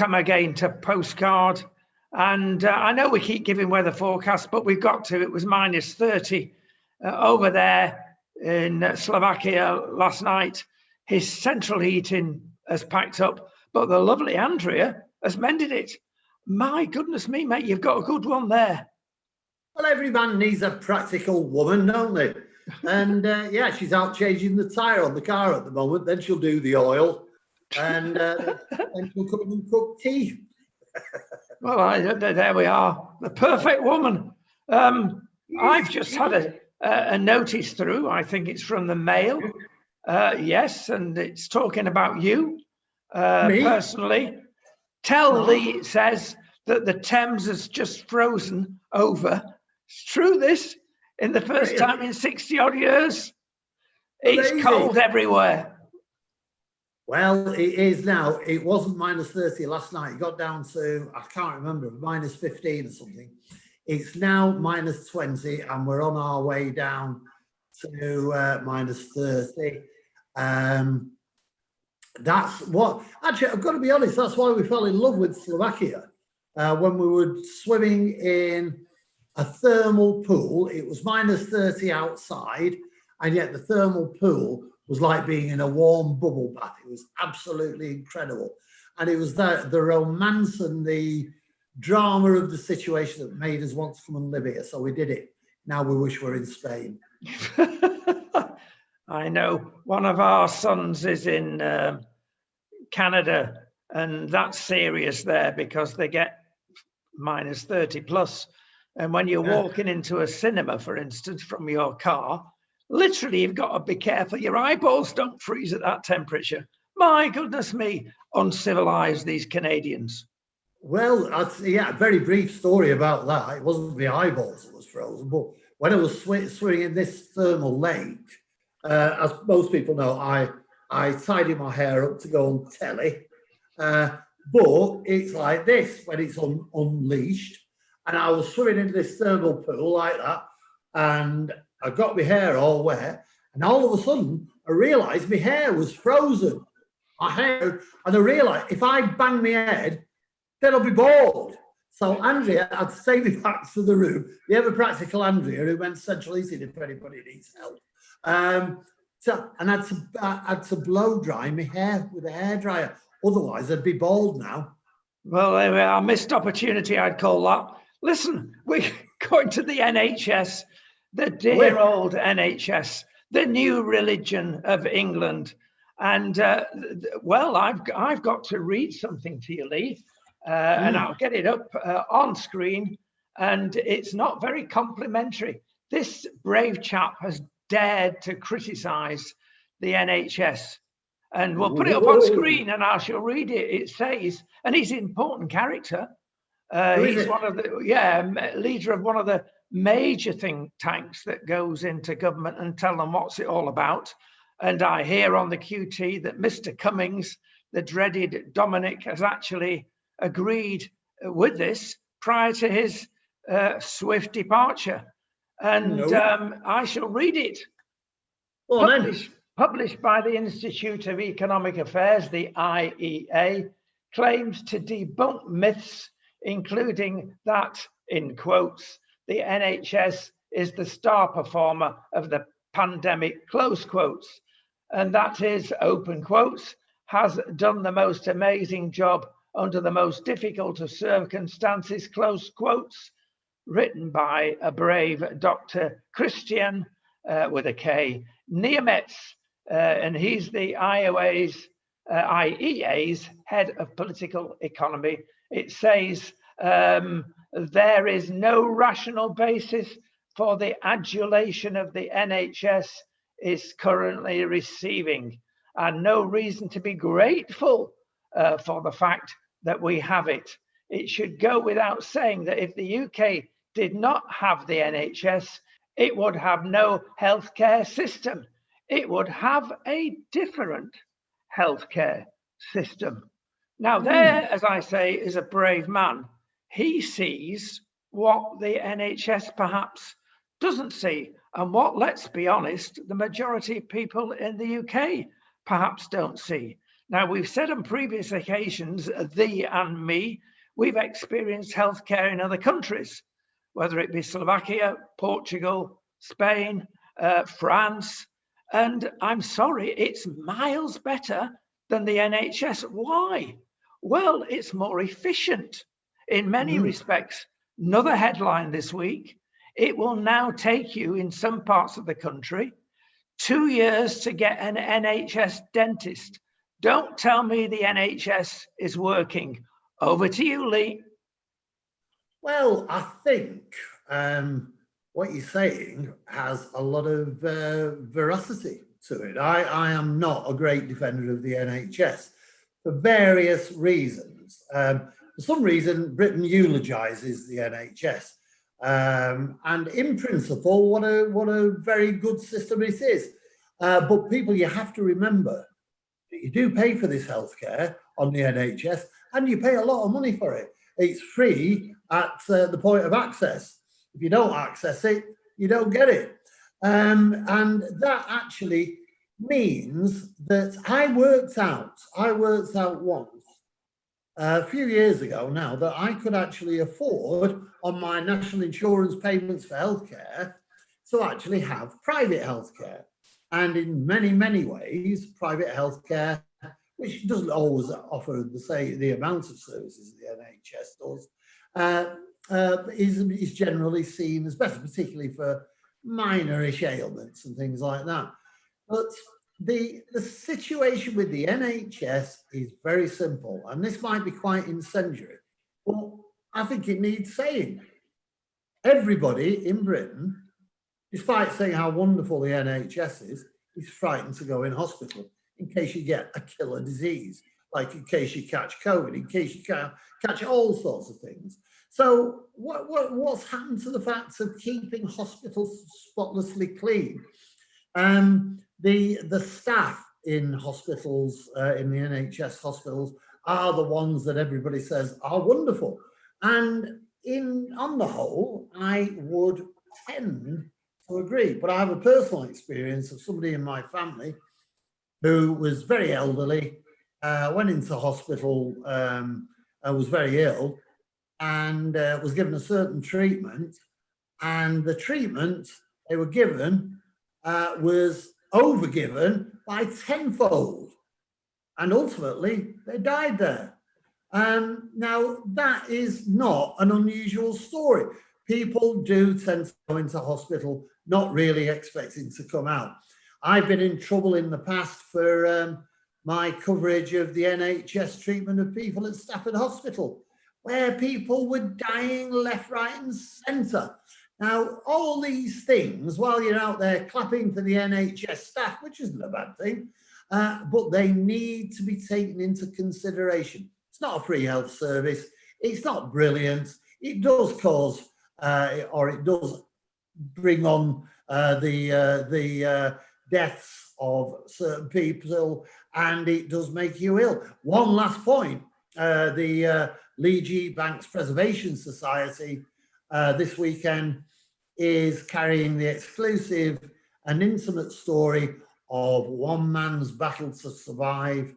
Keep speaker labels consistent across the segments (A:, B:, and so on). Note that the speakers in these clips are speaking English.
A: welcome again to Postcard. And I know we keep giving weather forecasts, but we've got to. It was minus 30 over there in Slovakia last night. His central heating has packed up, but the lovely Andrea has mended it. My goodness me, mate, you've got a good one there.
B: Well, every man needs a practical woman, don't they? And yeah, she's out changing the tyre on the car at the moment. Then she'll do the oil, and then she'll come and cook tea.
A: Well, there we are, the perfect woman. I've just had a notice through. I think it's from the Mail. Yes, and it's talking about you personally. Tell Leigh, it says, that the Thames has just frozen over. It's true, this, in the first time in 60 odd years. It's cold everywhere.
B: Well, it is now. It wasn't minus 30 last night. It got down to, I can't remember, minus 15 or something. It's now minus 20, and we're on our way down to minus 30. That's what, actually, I've got to be honest, that's why we fell in love with Slovakia. When we were swimming in a thermal pool, it was minus 30 outside, and yet the thermal pool was like being in a warm bubble bath. It was absolutely incredible. And it was the romance and the drama of the situation that made us want to come and live here. So we did it. Now we wish we were in Spain.
A: I know. One of our sons is in Canada, and that's serious there because they get minus 30 plus. And when you're walking into a cinema, for instance, from your car, literally you've got to be careful. Your eyeballs don't freeze at that temperature. My goodness me, uncivilized, these Canadians.
B: Well, yeah, a very brief story about that. It wasn't the eyeballs that was frozen, but when I was swimming in this thermal lake, as most people know, I tidy my hair up to go on telly, but it's like this when it's unleashed. And I was swimming into this thermal pool like that, and I got my hair all wet, and all of a sudden I realised my hair was frozen. And I realised if I bang my head, then I'll be bald. So Andrea had to take me back to the room. The ever practical Andrea, who went central heating if anybody needs help. And I had to blow dry my hair with a hairdryer. Otherwise, I'd be bald now.
A: Well, anyway, a missed opportunity, I'd call that. Listen, we're going to the NHS, the dear old NHS, the new religion of England. And, well, I've got to read something to you, Leigh, and I'll get it up on screen. And it's not very complimentary. This brave chap has dared to criticise the NHS. And we'll put it up on screen and I shall read it. It says, and he's an important character. He's one of the, leader of one of the major think tanks that goes into government and tell them what's it all about. And I hear on the QT that Mr. Cummings, the dreaded Dominic, has actually agreed with this prior to his swift departure. And I shall read it. Published by the Institute of Economic Affairs, the IEA, claims to debunk myths, including that, in quotes, the NHS is the star performer of the pandemic, close quotes, and that is, open quotes, has done the most amazing job under the most difficult of circumstances, close quotes, written by a brave Dr. Christian, with a K, Niemetz, and he's the IEA's head of political economy. It says there is no rational basis for the adulation of the NHS is currently receiving, and no reason to be grateful for the fact that we have it. It should go without saying that if the UK did not have the NHS, it would have no healthcare system. It would have a different healthcare system. Now there, as I say, is a brave man. He sees what the NHS perhaps doesn't see, and what, let's be honest, the majority of people in the UK perhaps don't see. Now, we've said on previous occasions, thee and me, we've experienced healthcare in other countries, whether it be Slovakia, Portugal, Spain, France, and I'm sorry, it's miles better than the NHS. Why? Well, it's more efficient in many respects. Another headline this week, it will now take you in some parts of the country 2 years to get an NHS dentist. Don't tell me the NHS is working. Over to you, Leigh.
B: Well, I think what you're saying has a lot of veracity to it. I am not a great defender of the NHS for various reasons. For some reason, Britain eulogises the NHS. And in principle, what a very good system it is. But people, you have to remember that you do pay for this healthcare on the NHS, and you pay a lot of money for it. It's free at the point of access. If you don't access it, you don't get it. And that actually means that I worked out once, a few years ago now, that I could actually afford on my national insurance payments for healthcare to actually have private healthcare. And in many, many ways, private healthcare, which doesn't always offer the amount of services the NHS does, is generally seen as better, particularly for minor-ish ailments and things like that. But the situation with the NHS is very simple, and this might be quite incendiary, but I think it needs saying. Everybody in Britain, despite saying how wonderful the NHS is frightened to go in hospital in case you get a killer disease, like in case you catch COVID, in case you catch all sorts of things. So what's happened to the fact of keeping hospitals spotlessly clean? The staff in hospitals, in the NHS hospitals, are the ones that everybody says are wonderful. And on the whole, I would tend to agree. But I have a personal experience of somebody in my family who was very elderly, went into hospital, was very ill, and was given a certain treatment. And the treatment they were given was overgiven by tenfold. And ultimately, they died there. Now, that is not an unusual story. People do tend to go into hospital not really expecting to come out. I've been in trouble in the past for my coverage of the NHS treatment of people at Stafford Hospital, where people were dying left, right and centre. Now, all these things, while you're out there clapping for the NHS staff, which isn't a bad thing, but they need to be taken into consideration. It's not a free health service. It's not brilliant. It does cause, or it does bring on the deaths of certain people, and it does make you ill. One last point, the Leigh Banks Preservation Society this weekend is carrying the exclusive and intimate story of one man's battle to survive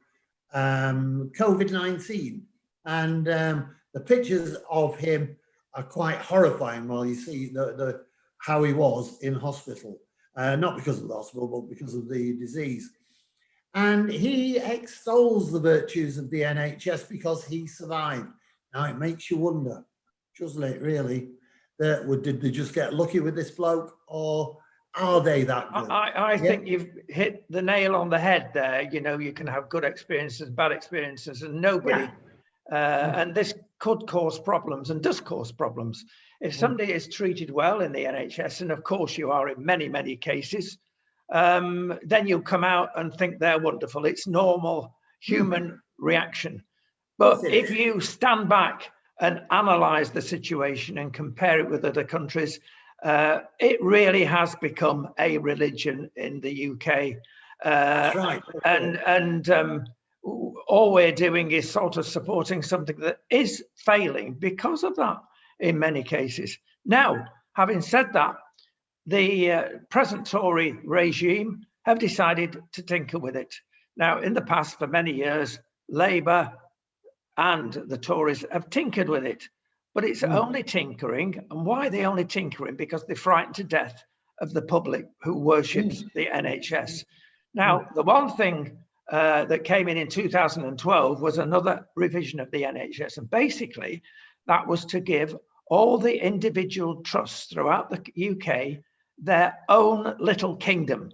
B: COVID-19. And the pictures of him are quite horrifying while you see how he was in hospital. Not because of the hospital, but because of the disease. And he extols the virtues of the NHS because he survived. Now, it makes you wonder, doesn't it, really, did they just get lucky with this bloke, or are they that good?
A: I think you've hit the nail on the head there. You know, you can have good experiences, bad experiences, and nobody. And this could cause problems and does cause problems. If somebody is treated well in the NHS, and of course you are in many, many cases, then you'll come out and think they're wonderful. It's normal human reaction. But if you stand back and analyze the situation and compare it with other countries, it really has become a religion in the UK.
B: That's right.
A: And all we're doing is sort of supporting something that is failing because of that in many cases. Now, having said that, the present Tory regime have decided to tinker with it. Now, in the past, for many years, Labour and the Tories have tinkered with it, but it's only tinkering. And why are they only tinkering? Because they're frightened to death of the public who worships the NHS. Now, the one thing that came in 2012 was another revision of the NHS. And basically, that was to give all the individual trusts throughout the UK their own little kingdom.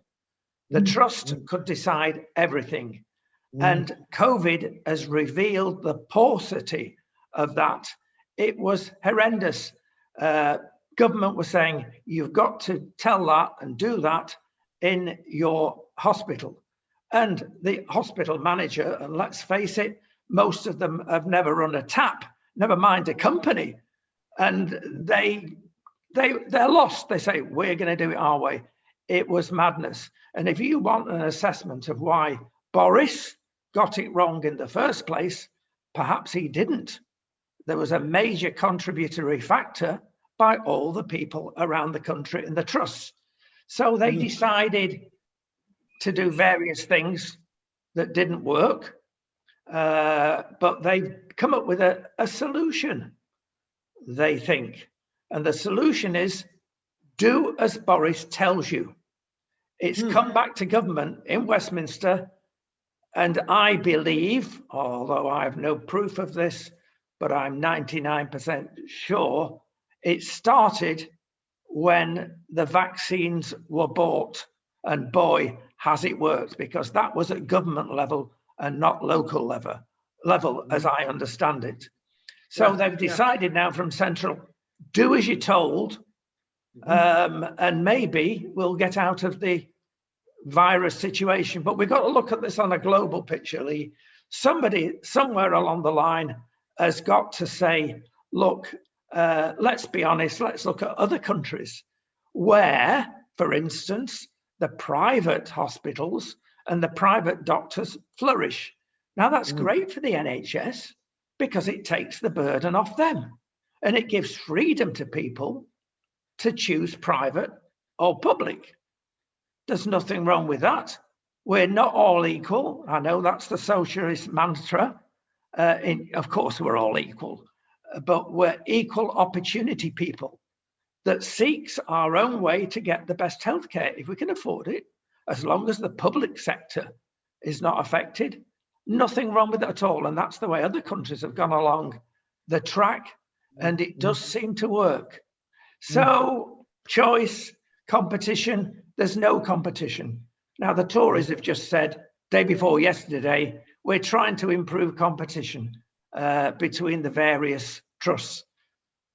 A: The trust could decide everything. And COVID has revealed the paucity of that. It was horrendous. Government was saying, you've got to tell that and do that in your hospital. And the hospital manager, and let's face it, most of them have never run a tap, never mind a company. And they're lost. They say, we're going to do it our way. It was madness. And if you want an assessment of why Boris got it wrong in the first place, perhaps he didn't. There was a major contributory factor by all the people around the country in the trusts. So they decided to do various things that didn't work, but they've come up with a solution, they think. And the solution is do as Boris tells you. It's come back to government in Westminster. And I believe, although I have no proof of this, but I'm 99% sure, it started when the vaccines were bought. And boy, has it worked, because that was at government level and not local level as I understand it. So they've decided now from central, do as you're told, and maybe we'll get out of the virus situation. But we've got to look at this on a global picture, Leigh. Somebody somewhere along the line has got to say, look, let's be honest, let's look at other countries where, for instance, the private hospitals and the private doctors flourish. Now, that's great for the NHS because it takes the burden off them and it gives freedom to people to choose private or public. There's nothing wrong with that. We're not all equal. I know that's the socialist mantra. Of course, we're all equal, but we're equal opportunity people that seeks our own way to get the best healthcare if we can afford it, as long as the public sector is not affected. Nothing wrong with it at all. And that's the way other countries have gone along the track, and it does seem to work. So choice, competition, there's no competition. Now, the Tories have just said, day before yesterday, we're trying to improve competition between the various trusts.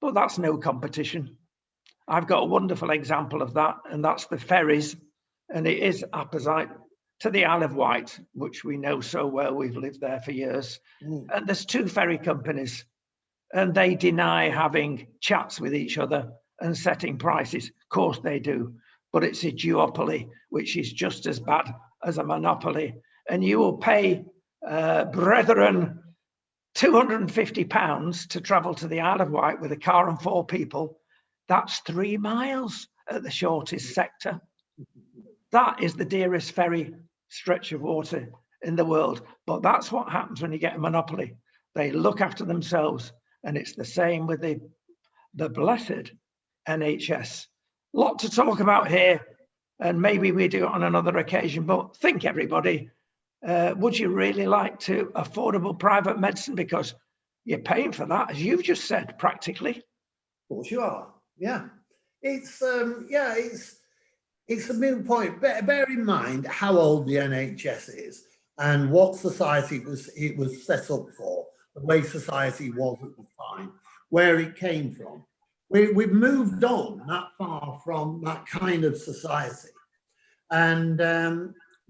A: But that's no competition. I've got a wonderful example of that, and that's the ferries. And it is opposite to the Isle of Wight, which we know so well. We've lived there for years. And there's two ferry companies, and they deny having chats with each other and setting prices. Of course they do, but it's a duopoly, which is just as bad as a monopoly. And you will pay, brethren, £250 to travel to the Isle of Wight with a car and 4 people. That's 3 miles at the shortest sector. That is the dearest ferry stretch of water in the world. But that's what happens when you get a monopoly. They look after themselves. And it's the same with the blessed NHS. Lot to talk about here, and maybe we do it on another occasion. But think, everybody, would you really like to affordable private medicine? Because you're paying for that, as you've just said, practically.
B: Of course you are. Yeah, it's a moot point. Bear in mind how old the NHS is and what society it was set up for, the way society was at the time, where it came from. We've moved on that far from that kind of society, and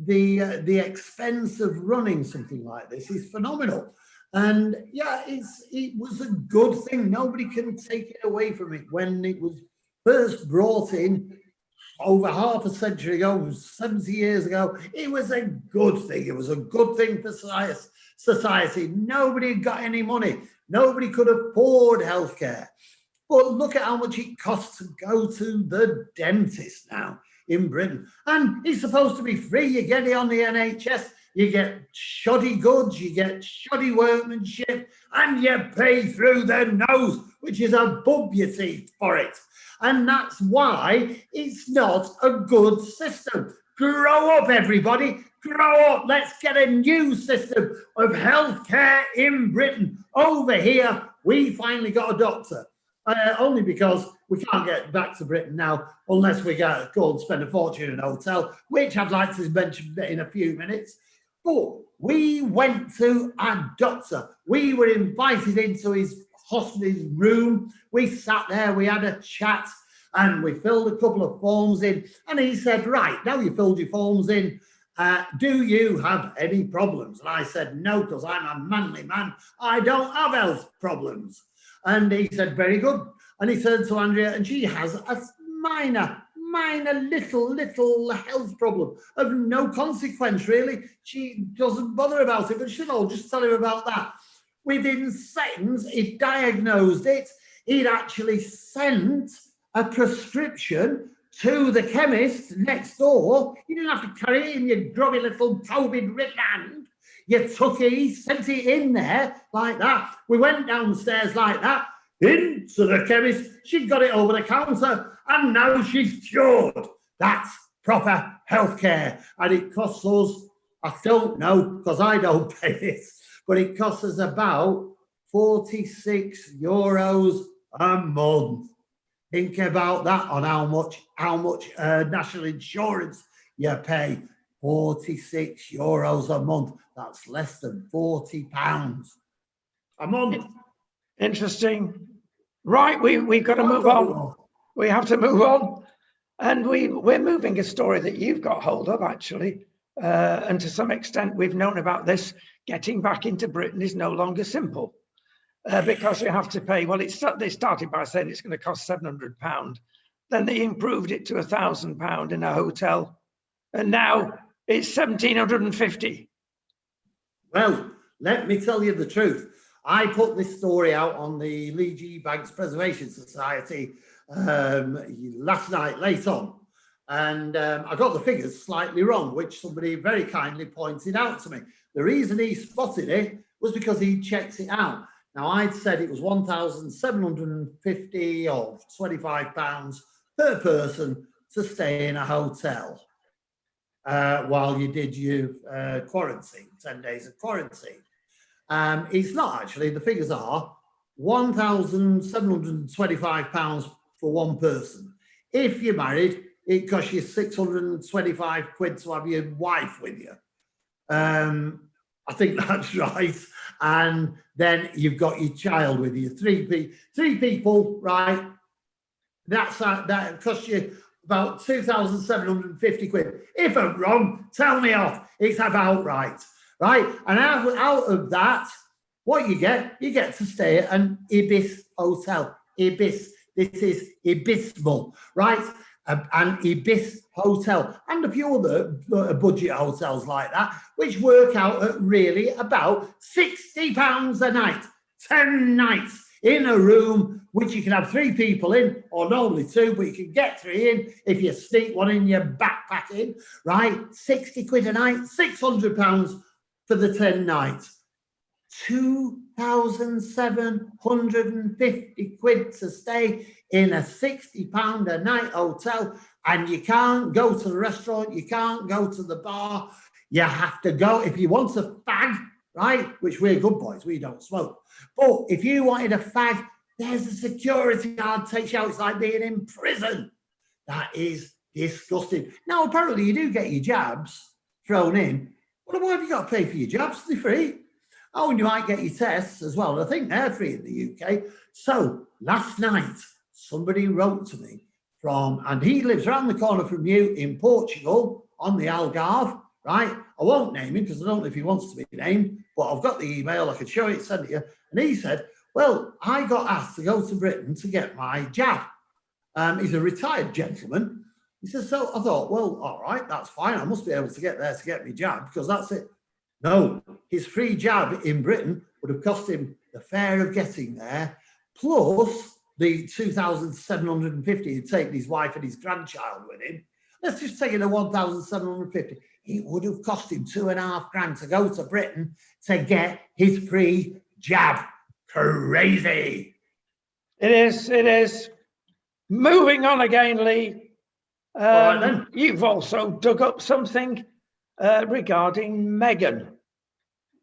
B: the expense of running something like this is phenomenal. And yeah, it was a good thing. Nobody can take it away from it. When it was first brought in over half a century ago, 70 years ago, it was a good thing. It was a good thing for society. Nobody got any money. Nobody could afford healthcare. But look at how much it costs to go to the dentist now in Britain. And it's supposed to be free. You get it on the NHS. you get shoddy goods, you get shoddy workmanship, and you pay through the nose, which is above your teeth for it. And that's why it's not a good system. Grow up, everybody. Grow up. Let's get a new system of healthcare in Britain. Over here, we finally got a doctor. Only because we can't get back to Britain now unless we go and spend a fortune in a hotel, which I'd like to mention in a few minutes. But we went to a doctor. We were invited into his hospital room. We sat there, we had a chat, and we filled a couple of forms in. And he said, right, now you filled your forms in, do you have any problems? And I said, no, because I'm a manly man. I don't have health problems. And he said, very good. And he turned to Andrea, and she has a minor little health problem of no consequence, really. She doesn't bother about it, but she'll just tell him about that. Within seconds, he diagnosed it. He'd actually sent a prescription to the chemist next door. You didn't have to carry it in your grubby little COVID-ridden hand. You took it, he sent it in there like that. We went downstairs like that, into the chemist. She got it over the counter, and now she's cured. That's proper healthcare. And it costs us, I don't know, because I don't pay it, but it costs us about €46 a month. Think about that on how much national insurance you pay. €46 a month. That's less than £40 a month.
A: Interesting. Right, we've got to move on. We have to move on. And we're moving a story that you've got hold of, actually. And to some extent, we've known about this. Getting back into Britain is no longer simple because you have to pay. Well, they started by saying it's going to cost £700. Then they improved it to £1,000 in a hotel. And now it's £1,750.
B: Well, let me tell you the truth. I put this story out on the Leigh Banks Preservation Society last night, late on. And I got the figures slightly wrong, which somebody very kindly pointed out to me. The reason he spotted it was because he checked it out. Now, I'd said it was £1,750 or £25 per person to stay in a hotel while you did your quarantine, 10 days of quarantine. It's not actually, the figures are £1,725 for one person. If you're married, it costs you £625 to have your wife with you. I think that's right. And then you've got your child with you, three people, right? That costs you about £2,750. If I'm wrong, tell me off. It's about right. Right, and out of that, what you get to stay at an Ibis hotel. Ibis, this is abysmal, right? An Ibis hotel, and a few other budget hotels like that, which work out at really about £60 a night, 10 nights in a room, which you can have 3 people in, or normally 2, but you can get 3 in if you sneak one in your backpack in, right? £60 a night, £600 for the 10 nights, £2,750 to stay in a £60 a night hotel, and you can't go to the restaurant, you can't go to the bar, you have to go, if you want a fag, right, which we're good boys, we don't smoke, but if you wanted a fag, there's a security guard takes you out, it's like being in prison. That is disgusting. Now, apparently you do get your jabs thrown in. Well, why have you got to pay for your jabs? They're free. Oh, and you might get your tests as well. I think they're free in the UK. So last night, somebody wrote to me and he lives around the corner from you in Portugal on the Algarve, right? I won't name him because I don't know if he wants to be named, but I've got the email. I can show it, send it you. And he said, well, I got asked to go to Britain to get my jab. He's a retired gentleman. He says, so I thought, well, all right, that's fine. I must be able to get there to get my jab because that's it. No, his free jab in Britain would have cost him the fare of getting there, plus the £2,750 he'd taken his wife and his grandchild with him. let's just take it to 1,750. It would have cost him £2.5 grand to go to Britain to get his free jab. Crazy.
A: It is. Moving on again, Leigh.
B: All right, then.
A: You've also dug up something regarding Meghan,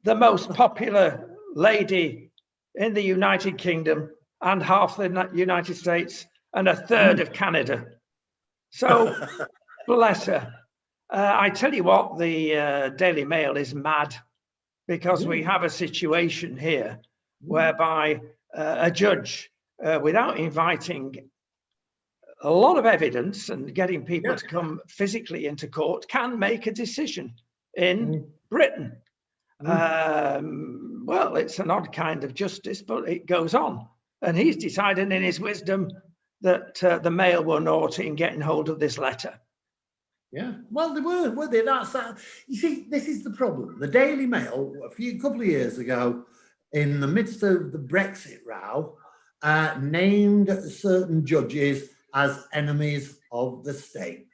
A: the most popular lady in the United Kingdom and half the United States and a third of Canada. So, bless her. I tell you what, the Daily Mail is mad because we have a situation here whereby a judge, without inviting a lot of evidence and getting people to come physically into court, can make a decision in Britain. Well, it's an odd kind of justice, but it goes on. And he's decided in his wisdom that the Mail were naughty in getting hold of this letter.
B: Yeah, well, they were they? That's you see, this is the problem. The Daily Mail, a couple of years ago, in the midst of the Brexit row, named certain judges as enemies of the state.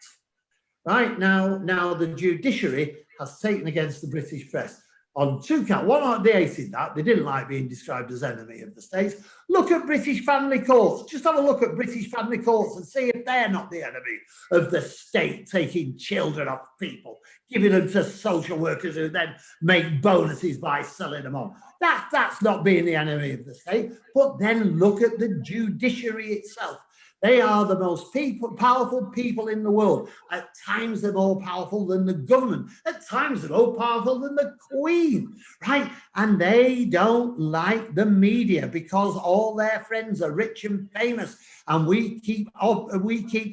B: Right now the judiciary has taken against the British press on two counts. One, they hated that. They didn't like being described as enemy of the states. Look at British family courts. Just have a look at British family courts and see if they're not the enemy of the state, taking children off people, giving them to social workers who then make bonuses by selling them on. That's not being the enemy of the state. But then look at the judiciary itself. They are the most powerful people in the world. At times, they're more powerful than the government. At times, they're more powerful than the Queen, right? And they don't like the media because all their friends are rich and famous. And we keep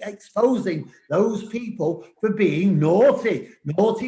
B: exposing those people for being naughty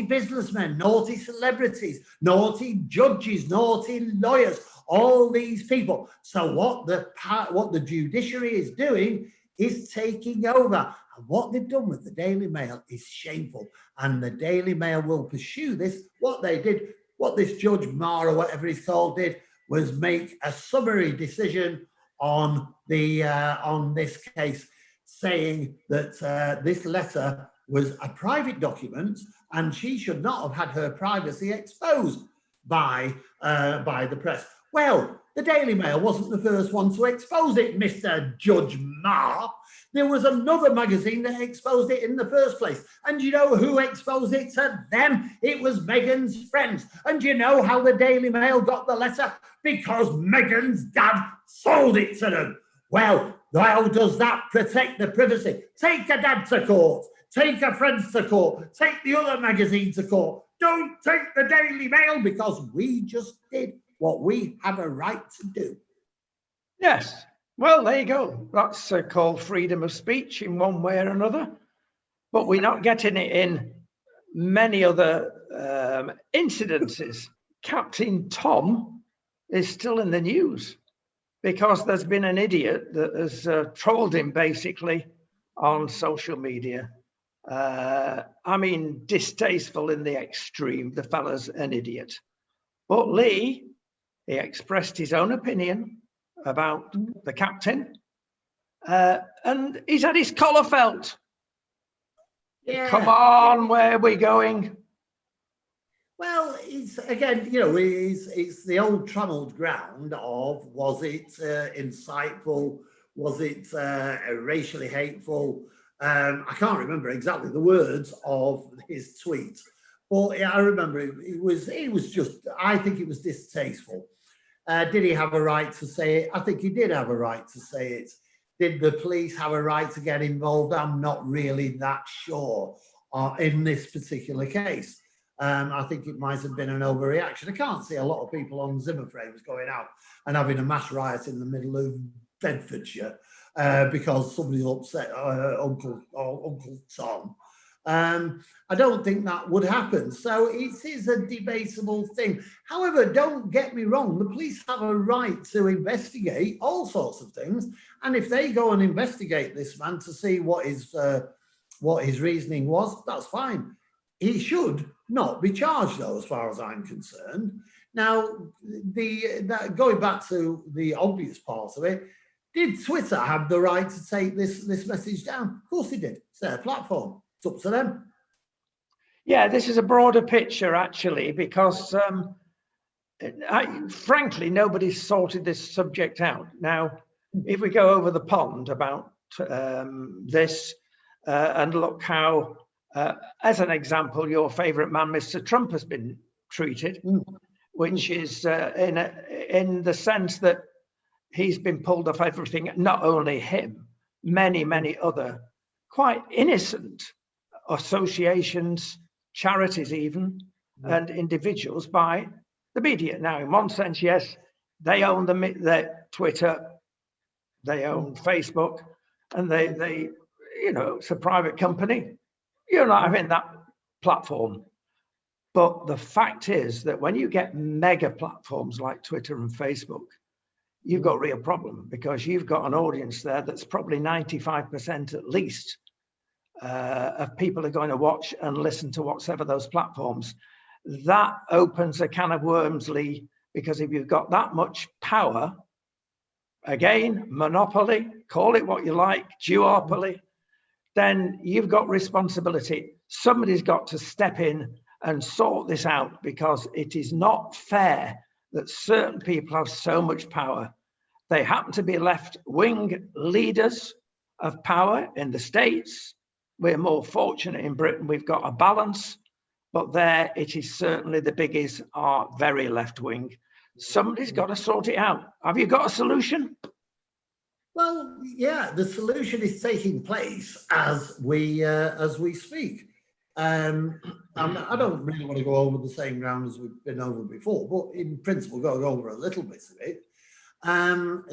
B: businessmen, naughty celebrities, naughty judges, naughty lawyers, all these people. So what the judiciary is doing is taking over. And what they've done with the Daily Mail is shameful. And the Daily Mail will pursue this. What they did, what this Judge Marr or whatever he's called did, was make a summary decision on this case, saying that this letter was a private document and she should not have had her privacy exposed by the press. Well, the Daily Mail wasn't the first one to expose it, Mr. Judge Marr. There was another magazine that exposed it in the first place. And you know who exposed it to them? It was Meghan's friends. And you know how the Daily Mail got the letter? Because Meghan's dad sold it to them. Well, how does that protect the privacy? Take a dad to court. Take a friends to court. Take the other magazine to court. Don't take the Daily Mail because we just did what we have a right to do.
A: Yes. Well, there you go. That's called freedom of speech in one way or another. But we're not getting it in many other incidences. Captain Tom is still in the news because there's been an idiot that has trolled him basically on social media. I mean, distasteful in the extreme. The fella's an idiot. But Leigh, he expressed his own opinion about the captain, and he's had his collar felt. Yeah. Come on, where are we going?
B: Well, it's again, you know, it's the old trammeled ground of was it insightful? Was it racially hateful? I can't remember exactly the words of his tweet, but I remember it was just, I think it was distasteful. Did he have a right to say it? I think he did have a right to say it. Did the police have a right to get involved? I'm not really that sure in this particular case. I think it might have been an overreaction. I can't see a lot of people on Zimmer frames going out and having a mass riot in the middle of Bedfordshire because somebody upset Uncle Tom. I don't think that would happen. So it is a debatable thing. However, don't get me wrong, the police have a right to investigate all sorts of things. And if they go and investigate this man to see what his reasoning was, that's fine. He should not be charged, though, as far as I'm concerned. Now, going back to the obvious part of it, did Twitter have the right to take this message down? Of course they did. It's their platform. It's up to them.
A: Yeah, this is a broader picture, actually, because frankly, nobody's sorted this subject out. Now, if we go over the pond about this and look how, as an example, your favourite man, Mr. Trump, has been treated, which is in the sense that he's been pulled off everything, not only him, many other quite innocent associations, charities even, and individuals by the media. Now, in one sense, yes, they own their Twitter, they own Facebook, and they it's a private company. You're not having that platform. But the fact is that when you get mega platforms like Twitter and Facebook, you've got a real problem, because you've got an audience there that's probably 95% at least of people are going to watch and listen to whatever those platforms. That opens a can of worms, Leigh, because if you've got that much power, again, monopoly, call it what you like, duopoly, then you've got responsibility. Somebody's got to step in and sort this out, because it is not fair that certain people have so much power. They happen to be left-wing leaders of power in the States. We're more fortunate in Britain, we've got a balance, but there it is certainly the biggies are very left-wing. Somebody's got to sort it out. Have you got a solution?
B: Well, yeah, the solution is taking place as we speak. I don't really want to go over the same ground as we've been over before, but in principle, going over a little bit of it.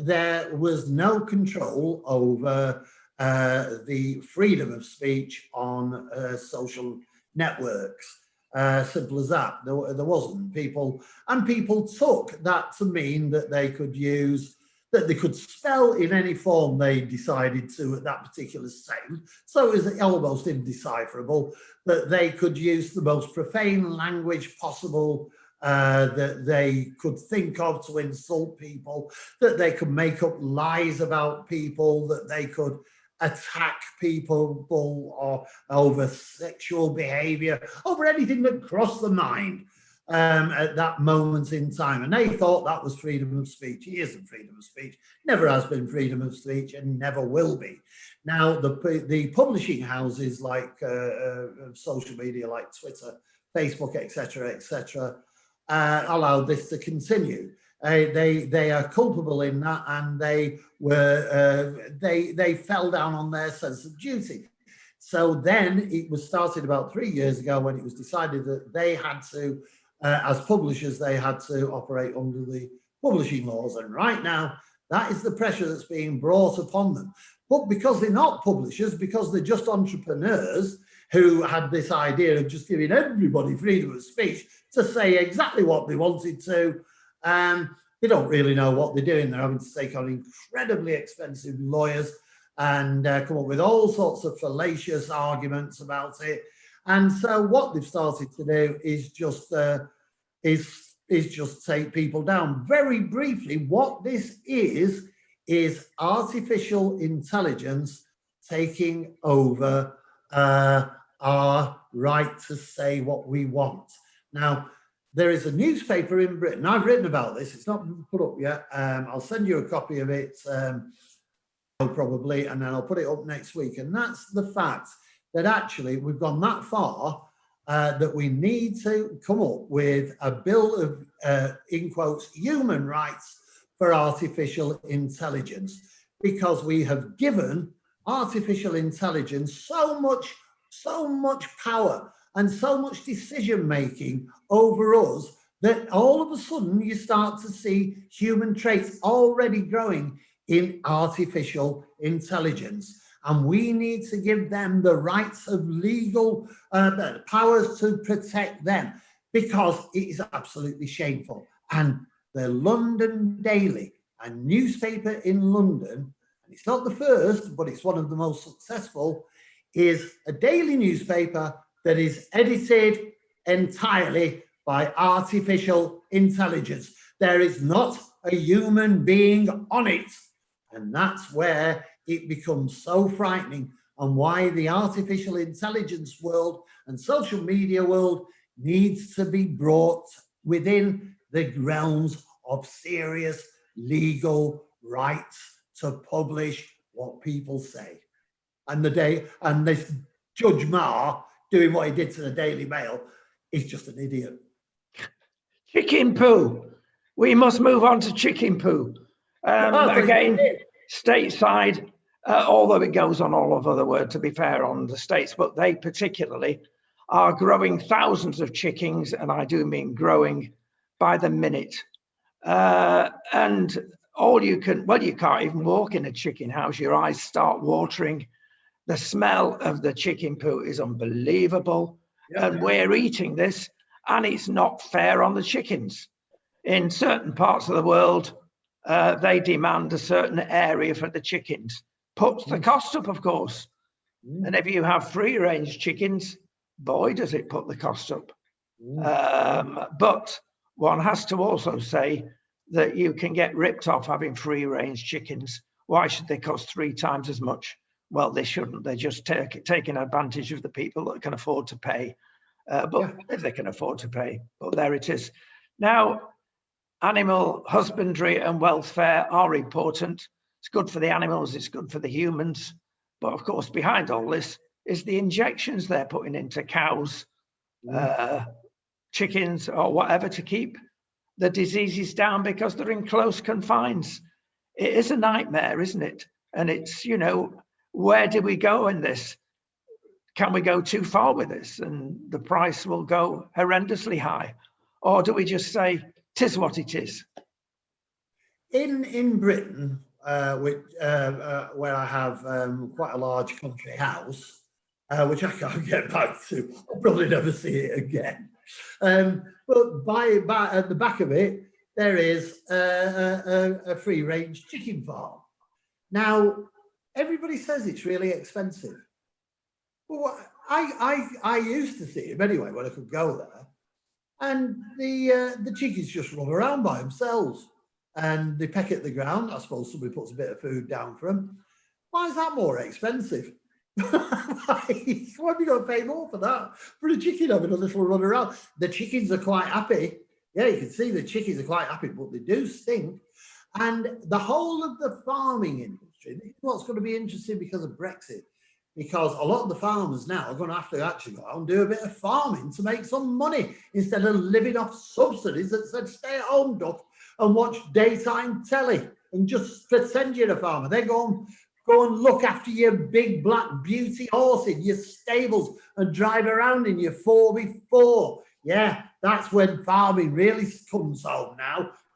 B: There was no control over the freedom of speech on social networks. Simple as that. There wasn't. People took that to mean that they could use, that they could spell in any form they decided to at that particular time. So it was almost indecipherable, that they could use the most profane language possible that they could think of to insult people, that they could make up lies about people, that they could attack people or over sexual behavior, over anything that crossed the mind at that moment in time. And they thought that was freedom of speech. It isn't freedom of speech, never has been freedom of speech, and never will be. Now, the publishing houses like social media, like Twitter, Facebook, etc., allowed this to continue. They are culpable in that, and they fell down on their sense of duty. So then it was started about 3 years ago, when it was decided that they had to, as publishers, they had to operate under the publishing laws. And right now, that is the pressure that's being brought upon them. But because they're not publishers, because they're just entrepreneurs who had this idea of just giving everybody freedom of speech to say exactly what they wanted to, they don't really know what they're doing. They're having to take on incredibly expensive lawyers and come up with all sorts of fallacious arguments about it. And so what they've started to do is just take people down. Very briefly, what this is artificial intelligence taking over our right to say what we want. Now, there is a newspaper in Britain. I've written about this. It's not put up yet. I'll send you a copy of it probably, and then I'll put it up next week. And that's the fact that actually we've gone that far that we need to come up with a bill of, in quotes, human rights for artificial intelligence, because we have given artificial intelligence so much power and so much decision making over us, that all of a sudden you start to see human traits already growing in artificial intelligence. And we need to give them the rights of legal powers to protect them, because it is absolutely shameful. And the London Daily, a newspaper in London, and it's not the first, but it's one of the most successful, is a daily newspaper that is edited entirely by artificial intelligence. There is not a human being on it. And that's where it becomes so frightening and why the artificial intelligence world and social media world needs to be brought within the realms of serious legal rights to publish what people say. And this Judge Marr doing what he did to the Daily Mail is just an idiot.
A: Chicken poo. We must move on to chicken poo. Again, stateside, although it goes on all over the world, to be fair, on the states, but they particularly are growing thousands of chickens, and I do mean growing by the minute. And you can't even walk in a chicken house. Your eyes start watering. The smell of the chicken poo is unbelievable. Yeah, and we're eating this, and it's not fair on the chickens. In certain parts of the world, they demand a certain area for the chickens. Puts the cost up, of course. And if you have free-range chickens, boy, does it put the cost up. But one has to also say that you can get ripped off having free-range chickens. Why should they cost 3 times as much? Well, they shouldn't. They're just taking advantage of the people that can afford to pay. If they can afford to pay, but there it is. Now, animal husbandry and welfare are important. It's good for the animals, it's good for the humans. But of course, behind all this is the injections they're putting into cows, chickens, or whatever, to keep the diseases down because they're in close confines. It is a nightmare, isn't it? And it's, where do we go in this? Can we go too far with this and the price will go horrendously high? Or do we just say, 'tis what it is?
B: In Britain, where I have quite a large country house, which I can't get back to, I'll probably never see it again. But at the back of it, there is a free-range chicken farm. Now, everybody says it's really expensive. Well, I used to see him anyway when I could go there, and the chickens just run around by themselves, and they peck at the ground. I suppose somebody puts a bit of food down for them. Why is that more expensive? Why have you got to pay more for that? For a chicken having a little run around. The chickens are quite happy. Yeah, you can see the chickens are quite happy, but they do stink. And the whole of the farming industry, this is what's going to be interesting because of Brexit. Because a lot of the farmers now are going to have to actually go out and do a bit of farming to make some money instead of living off subsidies that said stay at home, duck, and watch daytime telly and just pretend you're a farmer. They go and look after your big black beauty horse in your stables and drive around in your 4x4. Yeah, that's when farming really comes home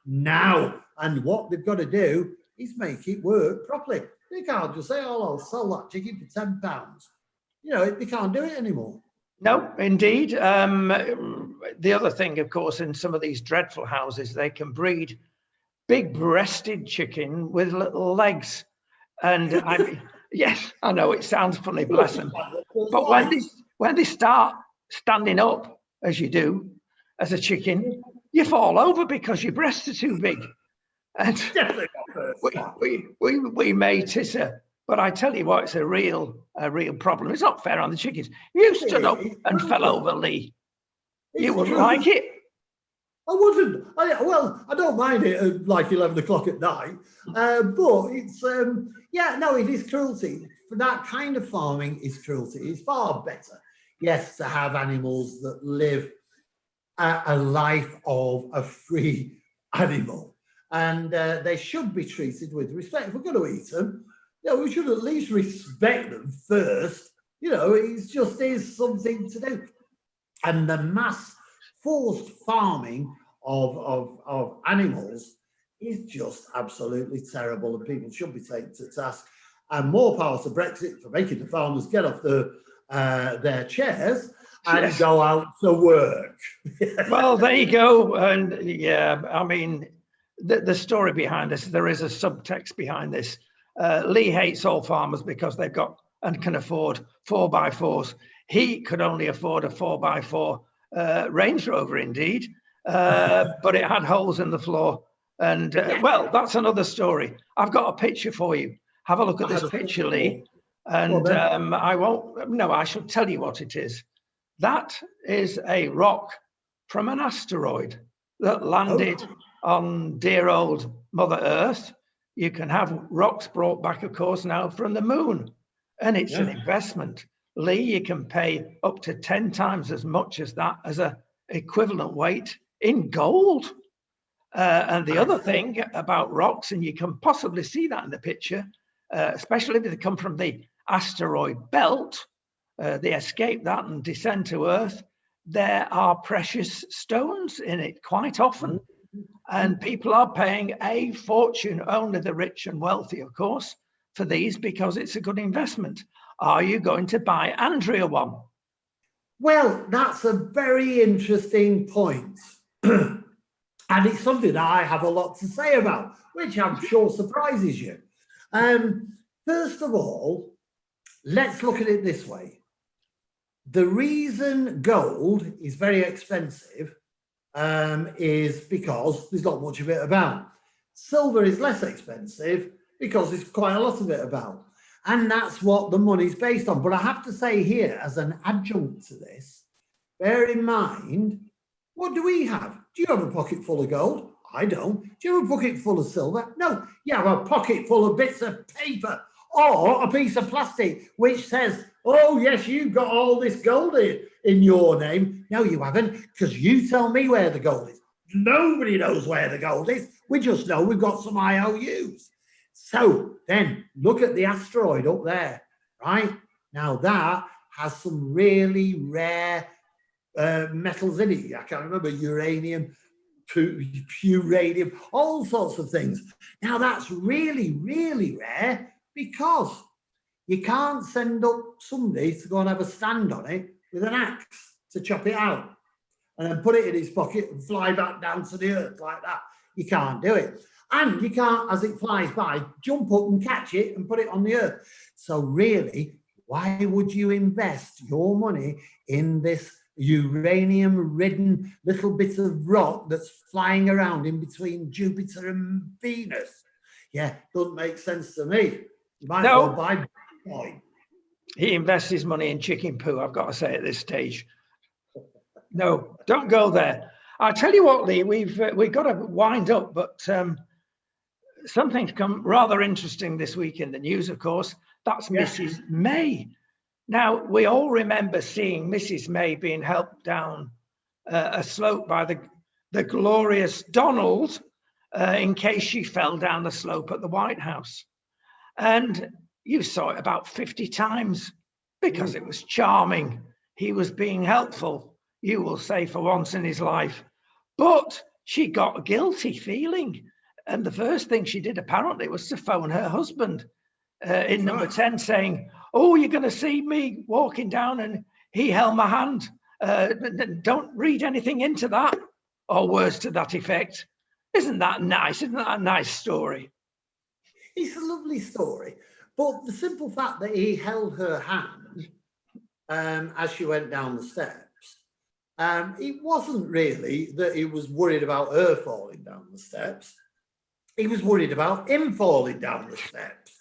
B: now. And what they've got to do is make it work properly. They can't just say, oh, I'll sell that chicken for £10. They can't do it anymore.
A: No, indeed. The other thing, of course, in some of these dreadful houses, they can breed big-breasted chicken with little legs. And yes, I know it sounds funny, bless them. But when they start standing up, as you do, as a chicken, you fall over because your breasts are too big. And we may titter, but I tell you what, it's a real problem. It's not fair on the chickens. If you stood up and fell over, Leigh, you wouldn't like it.
B: I wouldn't. I don't mind it at like 11 o'clock at night, but it's it is cruelty. For that kind of farming is cruelty. It's far better, yes, to have animals that live a life of a free animal. And they should be treated with respect. If we're going to eat them, we should at least respect them first. It is something to do. And the mass forced farming of animals is just absolutely terrible, and people should be taken to task. And more power to Brexit for making the farmers get off their chairs and go out to work.
A: Well, there you go. And yeah, I mean, the story behind this, there is a subtext behind this. Leigh hates all farmers because they've got and can afford 4x4s. He could only afford a 4x4 Range Rover, indeed, but it had holes in the floor. And well, that's another story. I've got a picture for you. Have a look at this picture, Leigh. And I shall tell you what it is. That is a rock from an asteroid that landed on dear old Mother Earth. You can have rocks brought back, of course, now from the moon, and it's an investment. Leigh, you can pay up to 10 times as much as that as a equivalent weight in gold. And the other thing about rocks, and you can possibly see that in the picture, especially if they come from the asteroid belt, they escape that and descend to Earth. There are precious stones in it quite often. And people are paying a fortune, only the rich and wealthy, of course, for these because it's a good investment. Are you going to buy Andrea one?
B: Well, that's a very interesting point. And it's something that I have a lot to say about, which I'm sure surprises you. First of all, let's look at it this way. The reason gold is very expensive is because there's not much of it about. Silver is less expensive because there's quite a lot of it about. And that's what the money's based on. But I have to say here, as an adjunct to this, bear in mind, what do we have? Do you have a pocket full of gold? I don't. Do you have a pocket full of silver? No. You have a pocket full of bits of paper or a piece of plastic which says, oh, yes, you've got all this gold in your name. No, you haven't, because you tell me where the gold is. Nobody knows where the gold is. We just know we've got some IOUs. So then look at the asteroid up there, right? Now that has some really rare metals in it. I can't remember, uranium, uranium, all sorts of things. Now that's really, really rare because you can't send up somebody to go and have a stand on it with an axe to chop it out and then put it in his pocket and fly back down to the earth like that. You can't do it. And you can't, as it flies by, jump up and catch it and put it on the earth. So really, why would you invest your money in this uranium-ridden little bit of rock that's flying around in between Jupiter and Venus? Yeah, doesn't make sense to me. You might as well buy Bitcoin.
A: He invests his money in chicken poo, I've got to say at this stage. No, don't go there. I'll tell you what, Leigh, we've got to wind up, but something's come rather interesting this week in the news, of course. That's Mrs. May. Now, we all remember seeing Mrs. May being helped down a slope by the glorious Donald in case she fell down the slope at the White House. And you saw it about 50 times because it was charming. He was being helpful, you will say, for once in his life. But she got a guilty feeling. And the first thing she did, apparently, was to phone her husband in number 10 saying, oh, you're going to see me walking down and he held my hand. Don't read anything into that, or words to that effect. Isn't that nice? Isn't that a nice story?
B: It's a lovely story. But the simple fact that he held her hand as she went down the steps, it wasn't really that he was worried about her falling down the steps. He was worried about him falling down the steps.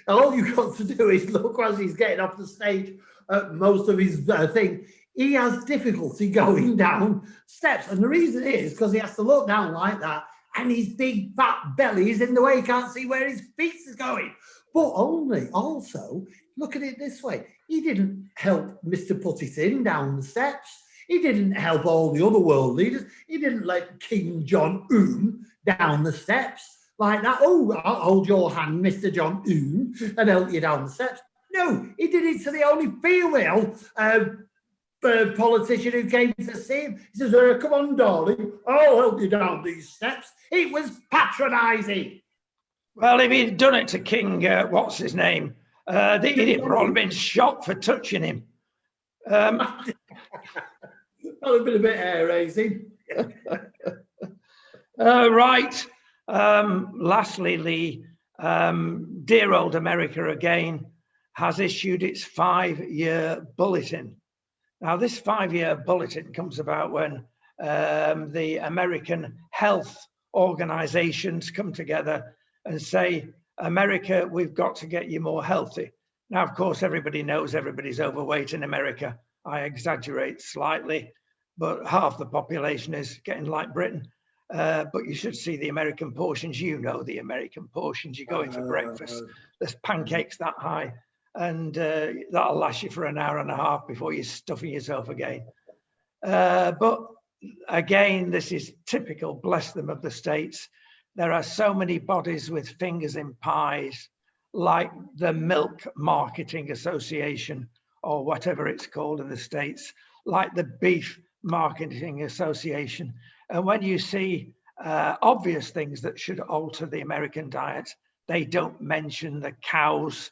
B: And all you've got to do is look as he's getting off the stage at most of his thing. He has difficulty going down steps. And the reason is because he has to look down like that and his big fat belly is in the way. He can't see where his feet is going. But also, look at it this way. He didn't help Mr. Put It In down the steps. He didn't help all the other world leaders. He didn't let King John down the steps like that. Oh, I'll hold your hand, Mr. John and help you down the steps. No, he did it to the only female politician who came to see him. He says, come on, darling, I'll help you down these steps. It was patronising.
A: Well, if he'd done it to King, what's his name? He'd probably been shot for touching him.
B: That would have been a bit hair-raising.
A: Right. Lastly, Leigh, dear old America again has issued its 5-year bulletin. Now, this 5-year bulletin comes about when the American health organizations come together and say, America, we've got to get you more healthy. Now, of course, everybody knows everybody's overweight in America. I exaggerate slightly, but half the population is getting like Britain. But you should see the American portions. You know the American portions. You go in for breakfast, there's pancakes that high, and that'll last you for an hour and a half before you're stuffing yourself again. But again, this is typical, bless them, of the States. There are so many bodies with fingers in pies, like the Milk Marketing Association, or whatever it's called in the States, like the Beef Marketing Association. And when you see obvious things that should alter the American diet, they don't mention the cows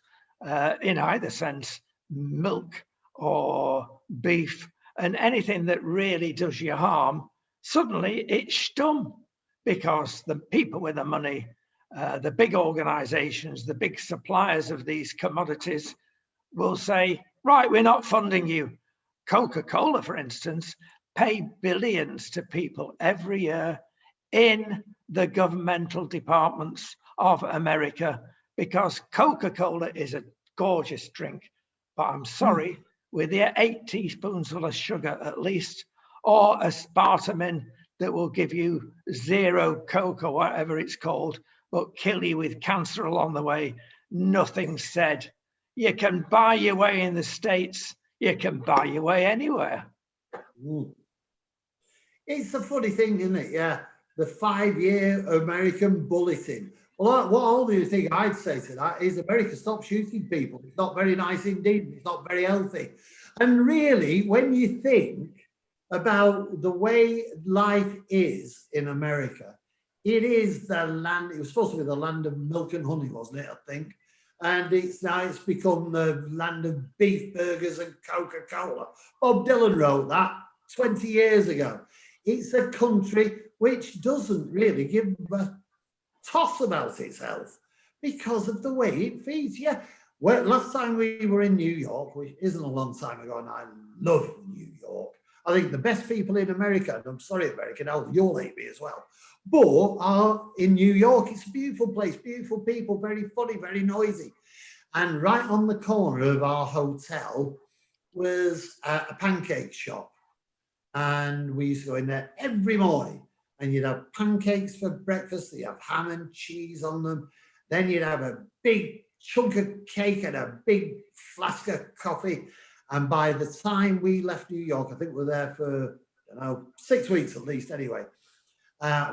A: in either sense, milk or beef, and anything that really does you harm, suddenly it's stum, because the people with the money, the big organizations, the big suppliers of these commodities will say, right, we're not funding you. Coca-Cola, for instance, pay billions to people every year in the governmental departments of America, because Coca-Cola is a gorgeous drink, but I'm sorry, with the 8 teaspoonsful of sugar at least, or aspartame that will give you zero Coke or whatever it's called, but kill you with cancer along the way, nothing said. You can buy your way in the States, you can buy your way anywhere.
B: It's a funny thing, isn't it? Yeah, the 5-year American bulletin. Well, what only thing I'd say to that is America, stop shooting people. It's not very nice indeed. It's not very healthy. And really, when you think about the way life is in America, it is the land, it was supposed to be the land of milk and honey, wasn't it, I think? And it's become the land of beef burgers and Coca-Cola. Bob Dylan wrote that 20 years ago. It's a country which doesn't really give a toss about its health because of the way it feeds. Yeah, well, last time we were in New York, which isn't a long time ago, and I love New York. I think the best people in America, and I'm sorry, American, you'll hate me as well, but are in New York. It's a beautiful place, beautiful people, very funny, very noisy. And right on the corner of our hotel was a pancake shop. And we used to go in there every morning, and you'd have pancakes for breakfast. You'd have ham and cheese on them. Then you'd have a big chunk of cake and a big flask of coffee. And by the time we left New York, I think we were there for, 6 weeks at least anyway.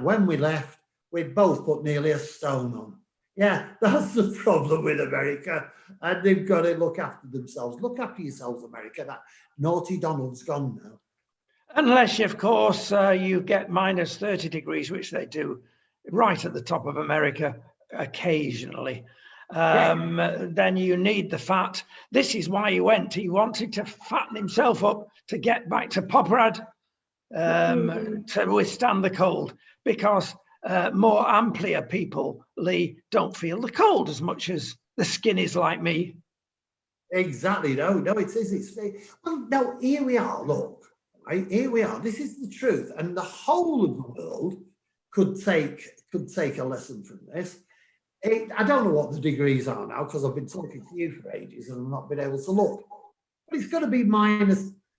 B: When we left, we'd both put nearly a stone on. Yeah, that's the problem with America. And they've got to look after themselves. Look after yourselves, America. That naughty Donald's gone now.
A: Unless, of course, you get minus 30 degrees, which they do right at the top of America occasionally. Then you need the fat. This is why he went. He wanted to fatten himself up to get back to Postcard, to withstand the cold, because more amplier people, Leigh, don't feel the cold as much as the skinnies like me.
B: Exactly. No, it is. Well, now here we are. Look. Right, here we are. This is the truth, and the whole of the world could take a lesson from this. I don't know what the degrees are now because I've been talking to you for ages and I've not been able to look. But it's got to be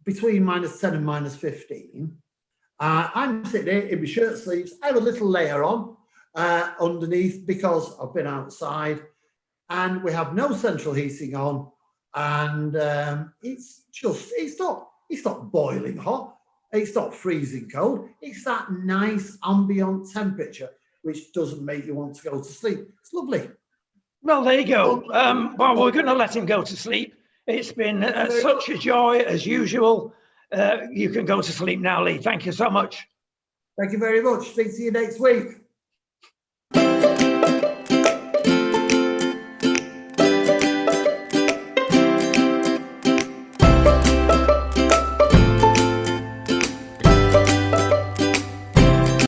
B: between -10 and -15. I'm sitting here in my shirt sleeves. I have a little layer on underneath because I've been outside, and we have no central heating on, and it's not boiling hot. It's not freezing cold. It's that nice ambient temperature, which doesn't make you want to go to sleep. It's lovely.
A: Well, there you go. Well, we're going to let him go to sleep. It's been such a joy as usual. You can go to sleep now, Leigh. Thank you so much.
B: Thank you very much. Speak to you next week.